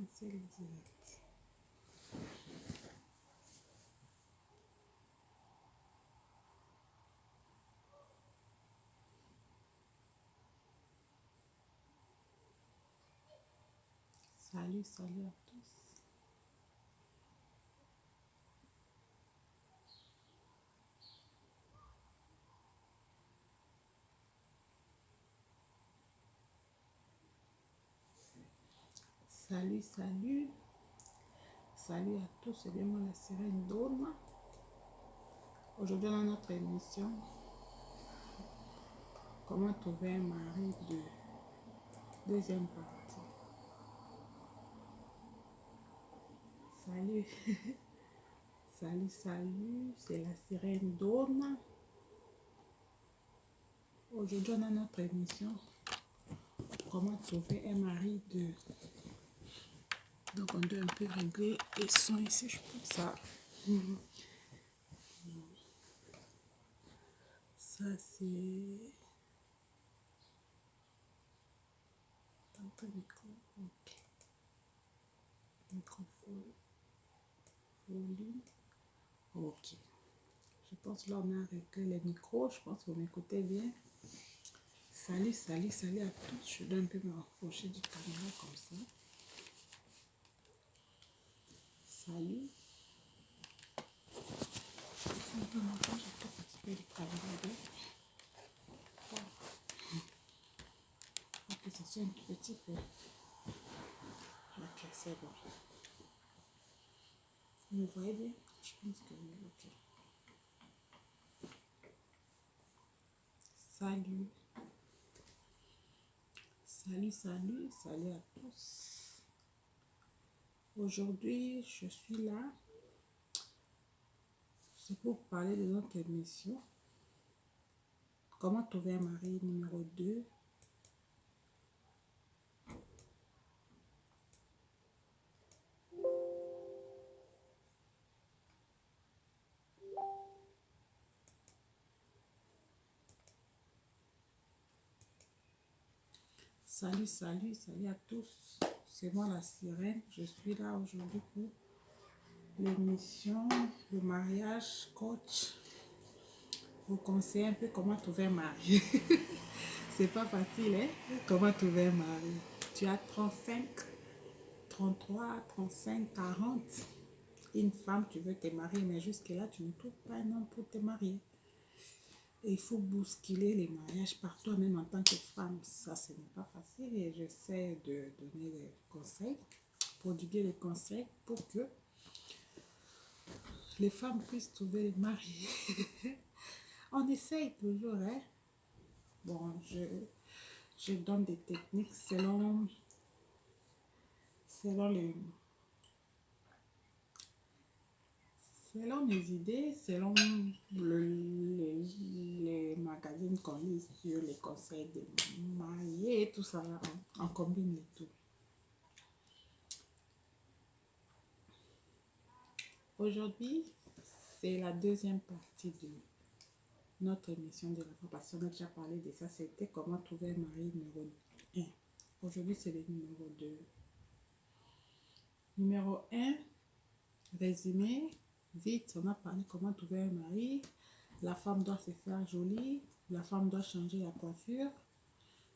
commencer le direct. Salut, salut à tous. Salut, salut. Salut à tous, c'est bien moi la sirène d'Aune. Aujourd'hui, dans notre émission, comment trouver un mari de deuxième partie. Salut, salut, salut, c'est la sirène d'Aune. Aujourd'hui, dans notre émission, comment trouver un mari de... Donc, on doit un peu régler les sons ici, je pense ça. Ça, c'est... Dans micro, ok. Microphone, volume, ok. Je pense là, on a réglé les micros, je pense que vous m'écoutez bien. Salut, salut, salut à tous. Je dois un peu me rapprocher du caméra comme ça. Salut. Je un peu mon temps, j'ai tout fatigué le caméra. Ok, ça soit un petit peu. Ok, c'est bon. Vous me voyez bien? Je pense que oui, ok. Salut. Salut, salut, salut à tous. Aujourd'hui, je suis là. C'est pour parler de notre émission. Comment trouver un mari numéro 2. Salut, salut, salut à tous. C'est moi la sirène. Je suis là aujourd'hui pour l'émission, le mariage coach. Vous conseillez un peu comment trouver un mari. C'est pas facile, hein? Comment trouver un mari. Tu as 35, 33, 35, 40. Une femme, tu veux te marier, mais jusque-là, tu ne trouves pas un homme pour te marier. Et il faut bousculer les mariages par toi-même en tant que femme. Ça, ce n'est pas facile et j'essaie de donner des conseils, prodiguer des conseils pour que les femmes puissent trouver les maris. On essaye toujours, hein. Bon, je donne des techniques selon mes idées, selon les magazines qu'on lit sur les conseils de marier et tout ça, on combine les tout. Aujourd'hui, c'est la deuxième partie de notre émission de la fois passée. On a déjà parlé de ça, c'était comment trouver un mari numéro 1. Aujourd'hui, c'est le numéro 2. Numéro 1, résumé, vite, on a parlé comment trouver un mari. La femme doit se faire jolie, la femme doit changer la coiffure,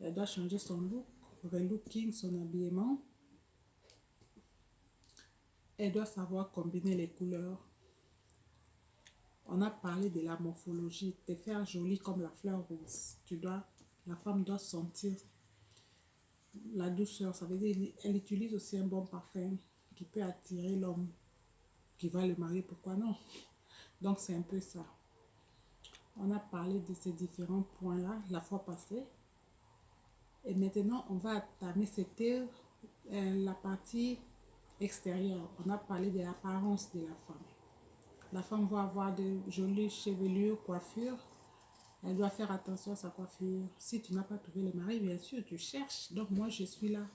elle doit changer son look, relooking son habillement. Elle doit savoir combiner les couleurs. On a parlé de la morphologie, te faire jolie comme la fleur rose. La femme doit sentir la douceur. Ça veut dire elle utilise aussi un bon parfum qui peut attirer l'homme qui va le marier. Pourquoi non? Donc c'est un peu ça. On a parlé de ces différents points-là la fois passée. Et maintenant, on va entamer, c'était la partie extérieure. On a parlé de l'apparence de la femme. La femme va avoir de jolies chevelures, coiffures. Elle doit faire attention à sa coiffure. Si tu n'as pas trouvé le mari, bien sûr, tu cherches. Donc moi, je suis là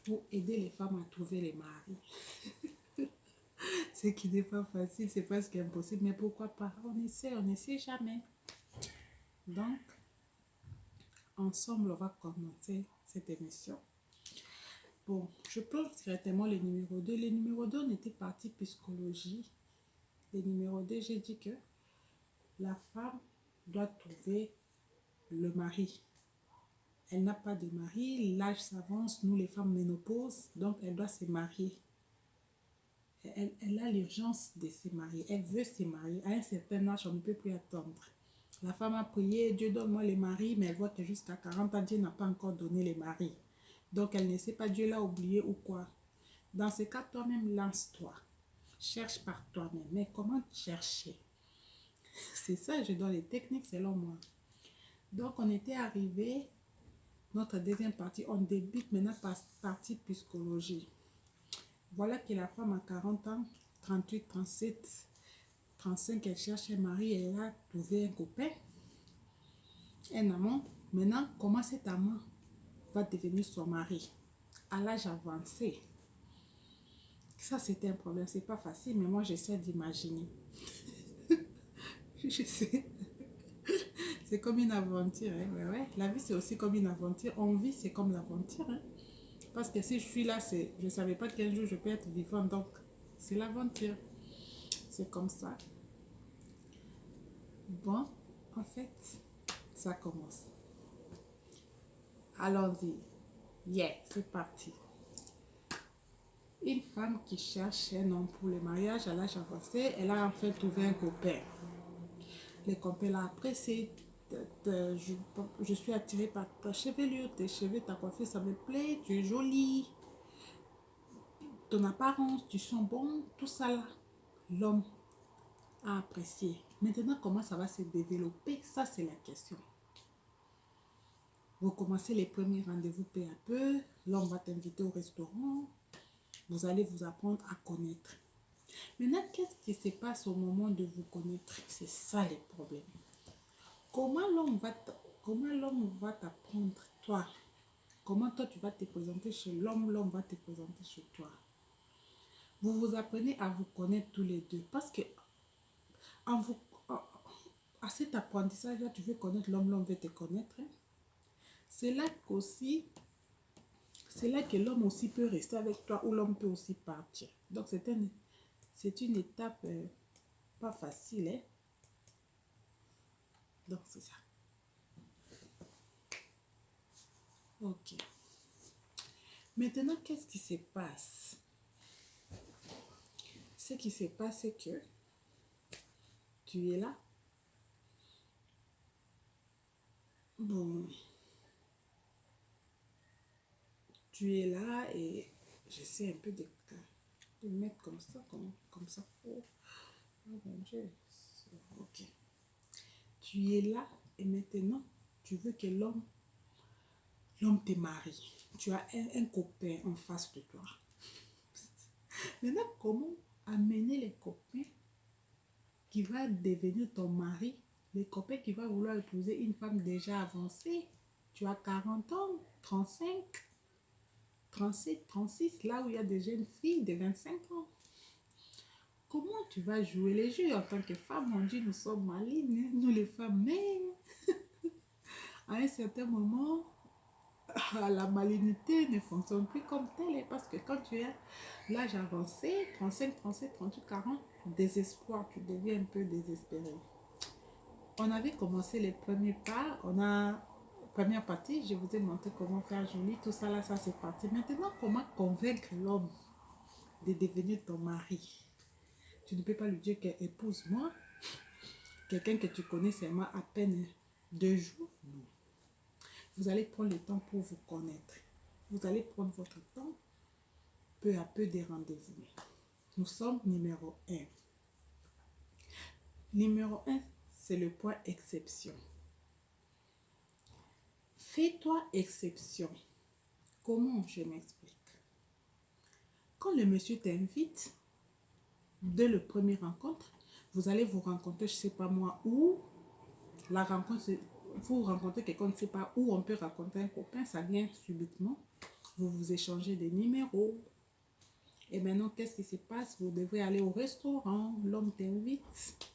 pour aider les femmes à trouver les maris. Ce qui n'est pas facile, c'est presque impossible. Mais pourquoi pas? On essaie jamais. Donc, ensemble, on va commencer cette émission. Bon, je plonge directement le numéro 2. Le numéro 2, on était parti psychologie. Le numéro 2, j'ai dit que la femme doit trouver le mari. Elle n'a pas de mari, l'âge s'avance, nous les femmes ménopause, donc elle doit se marier. Elle a l'urgence de se marier, elle veut se marier. À un certain âge, on ne peut plus attendre. La femme a prié, Dieu donne-moi les maris, mais elle voit que jusqu'à 40 ans, Dieu n'a pas encore donné les maris. Donc elle ne sait pas, Dieu l'a oublié ou quoi. Dans ce cas, toi-même, lance-toi. Cherche par toi-même. Mais comment chercher? C'est ça, je donne les techniques selon moi. Donc on était arrivé, notre deuxième partie, on débute maintenant par partie psychologie. Voilà que la femme a 40 ans, 38, 37, 35, elle cherche un mari, elle a trouvé un copain, un amant. Maintenant, comment cet amant va devenir son mari à l'âge avancé? Ça, c'était un problème. C'est pas facile, mais moi, j'essaie d'imaginer. Je sais. C'est comme une aventure. Hein? Ouais, ouais. La vie, c'est aussi comme une aventure. On vit, c'est comme l'aventure. Hein? Parce que si je suis là, je ne savais pas qu'un jour je peux être vivant. Donc, c'est l'aventure. C'est comme ça. Bon, en fait, ça commence. Allons-y. Yeah, c'est parti. Une femme qui cherche un homme pour le mariage à l'âge avancé, elle a enfin trouvé un copain. Le copain l'a apprécié. Je suis attirée par ta chevelure, tes cheveux, ta coiffure, ça me plaît, tu es jolie. Ton apparence, tu sens bon, tout ça là. L'homme a apprécié. Maintenant, comment ça va se développer? Ça, c'est la question. Vous commencez les premiers rendez-vous peu à peu. L'homme va t'inviter au restaurant. Vous allez vous apprendre à connaître. Maintenant, qu'est-ce qui se passe au moment de vous connaître? C'est ça le problème. Comment l'homme va t'apprendre, toi? Comment toi, tu vas te présenter chez l'homme, l'homme va te présenter chez toi? Vous vous apprenez à vous connaître tous les deux. Parce que en vous, à cet apprentissage-là, tu veux connaître l'homme, l'homme veut te connaître. Hein? C'est là qu'aussi, c'est là que l'homme aussi peut rester avec toi ou l'homme peut aussi partir. Donc, c'est une étape pas facile. Hein? Donc, c'est ça. Ok. Maintenant, qu'est-ce qui se passe? Ce qui se passe, c'est que tu es là. Bon. Tu es là et j'essaie un peu de mettre comme ça, comme ça. Oh mon Dieu. Ok. Tu es là et maintenant, tu veux que l'homme te marie. Tu as un copain en face de toi. Maintenant, comment amener les copains qui va devenir ton mari, les copains qui va vouloir épouser une femme déjà avancée? Tu as 40 ans, 35, 37, 36, là où il y a des jeunes filles de 25 ans. Comment tu vas jouer les jeux en tant que femme? On dit nous sommes malignes, nous les femmes, mais à un certain moment, la malignité ne fonctionne plus comme telle. Parce que quand tu as l'âge avancé, 35, 37, 38, 40, désespoir, tu deviens un peu désespéré. On avait commencé les premiers pas, première partie, je vous ai montré comment faire joli, tout ça là, ça c'est parti. Maintenant, comment convaincre l'homme de devenir ton mari? Tu ne peux pas lui dire que épouse-moi, quelqu'un que tu connais seulement à peine 2 jours. Non. Vous allez prendre le temps pour vous connaître. Vous allez prendre votre temps, peu à peu des rendez-vous. Nous sommes numéro 1. Numéro 1, c'est le point exception. Fais-toi exception. Comment? Je m'explique. Quand le monsieur t'invite, dès le premier rencontre, vous allez vous rencontrer, je ne sais pas moi, où. La rencontre, vous rencontrez quelqu'un, on ne sait pas où on peut rencontrer un copain, ça vient subitement. Vous vous échangez des numéros. Et maintenant, qu'est-ce qui se passe? Vous devrez aller au restaurant, l'homme t'invite.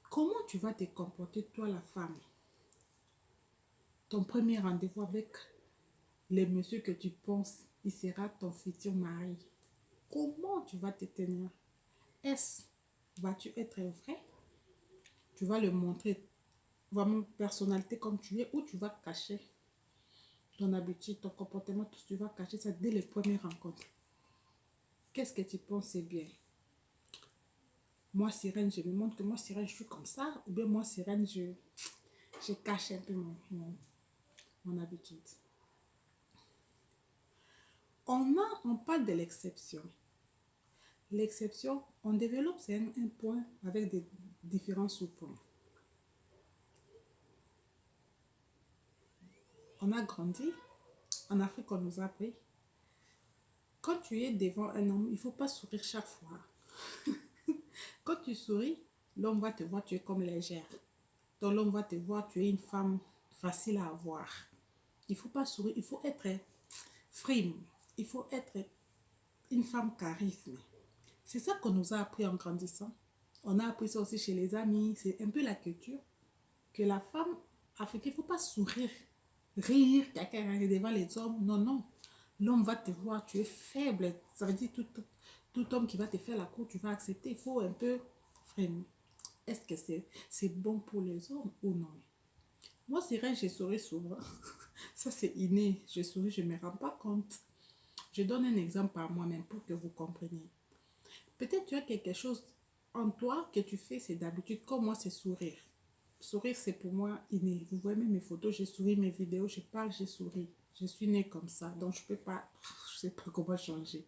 Comment tu vas te comporter, toi, la femme? Ton premier rendez-vous avec le monsieur que tu penses, il sera ton futur mari. Comment tu vas te tenir? Est-ce, vas-tu être vrai? Tu vas le montrer vraiment personnalité comme tu es ou tu vas cacher ton habitude, ton comportement, tout ce que tu vas cacher ça dès les premières rencontres. Qu'est-ce que tu penses c'est bien? Moi, Sirène, je me montre que moi, Sirène, je suis comme ça. Ou bien moi, Sirène, je cache un peu mon habitude. On parle de l'exception. L'exception, on développe, c'est un point avec des différents sous-points. On a grandi, en Afrique, on nous a appris. Quand tu es devant un homme, il ne faut pas sourire chaque fois. Quand tu souris, l'homme va te voir, tu es comme légère. Donc l'homme va te voir, tu es une femme facile à avoir. Il ne faut pas sourire, il faut être frime. Il faut être une femme charisme. C'est ça qu'on nous a appris en grandissant. On a appris ça aussi chez les amis. C'est un peu la culture que la femme africaine, il ne faut pas sourire, rire, quelqu'un devant les hommes. Non, non. L'homme va te voir, tu es faible. Ça veut dire tout homme qui va te faire la cour, tu vas accepter. Il faut un peu freiner. Est-ce que c'est bon pour les hommes ou non? Moi, c'est vrai, je souris souvent. Ça, c'est inné. Je souris, je ne me rends pas compte. Je donne un exemple par moi-même pour que vous compreniez. Peut-être tu as quelque chose en toi que tu fais, c'est d'habitude. Comme moi, c'est sourire. Sourire, c'est pour moi inné. Vous voyez même mes photos, je souris, mes vidéos, je parle, je souris. Je suis née comme ça, donc je ne peux pas, je sais pas comment changer.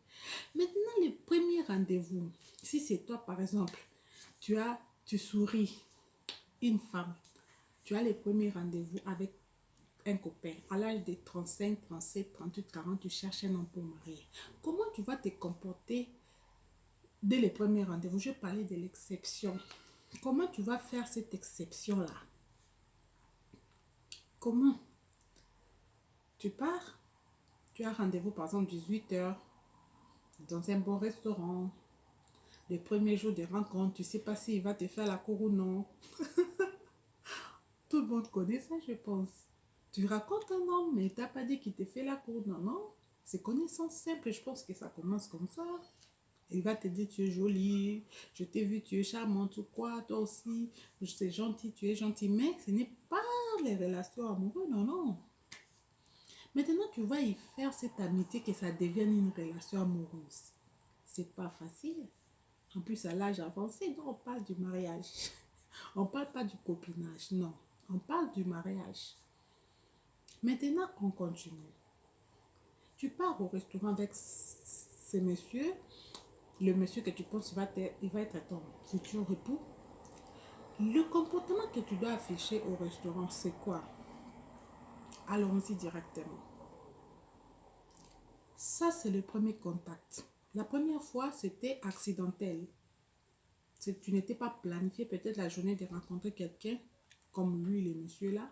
Maintenant, les premiers rendez-vous, si c'est toi, par exemple, tu souris, une femme, tu as les premiers rendez-vous avec un copain, à l'âge de 35, 37, 38, 40, tu cherches un homme pour marier. Comment tu vas te comporter dès les premiers rendez-vous? Je parlais de l'exception. Comment tu vas faire cette exception-là? Comment? Tu pars, tu as rendez-vous par exemple 18 heures dans un bon restaurant. Les premiers jours de rencontre, tu ne sais pas s'il va te faire la cour ou non. Tout le monde connaît ça, je pense. Tu racontes un homme, mais tu n'as pas dit qu'il te fait la cour. Non, non. C'est connaissance simple. Je pense que ça commence comme ça. Il va te dire, tu es jolie, je t'ai vu, tu es charmante ou quoi, toi aussi, c'est gentil, tu es gentil. Mais ce n'est pas les relations amoureuses, non, non. Maintenant, tu vas y faire cette amitié que ça devienne une relation amoureuse. C'est pas facile. En plus, à l'âge avancé, donc on parle du mariage. On ne parle pas du copinage, non. On parle du mariage. Maintenant, on continue. Tu pars au restaurant avec ce monsieur, le monsieur que tu penses il va être ton futur époux. Le comportement que tu dois afficher au restaurant, c'est quoi? Allons-y directement. Ça, c'est le premier contact. La première fois, c'était accidentel. Tu n'étais pas planifié peut-être la journée de rencontrer quelqu'un, comme lui, le monsieur là.